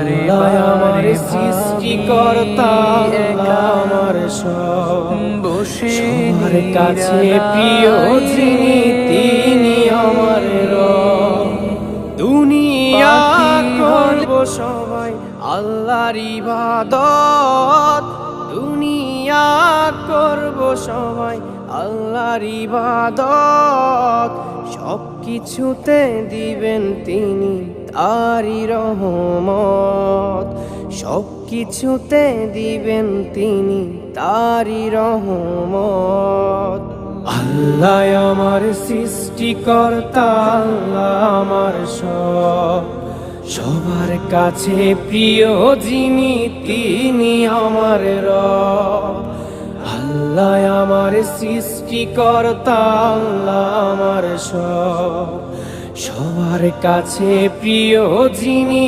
আল্লাহ আমার সৃষ্টিকর্তা, আমার সব সবার কাছে প্রিয় যিনি তিনি আমার রব। দুনিয়া করব সবাই আল্লাহর ইবাদত, দুনিয়া করব সবাই আল্লাহর ইবাদত। সব কিছুতে দিবেন তিনি তারই রহমত, সব কিছুতে দিবেন তিনি তারই রহমত। আল্লাহ আমার সৃষ্টিকর্তা, আল্লাহ আমার সব সবার কাছে প্রিয় যিনি তিনি আমার রব। আল্লাহ আমার সৃষ্টিকর্তা, আল্লাহ আমার সব সবার কাছে প্রিয় যিনি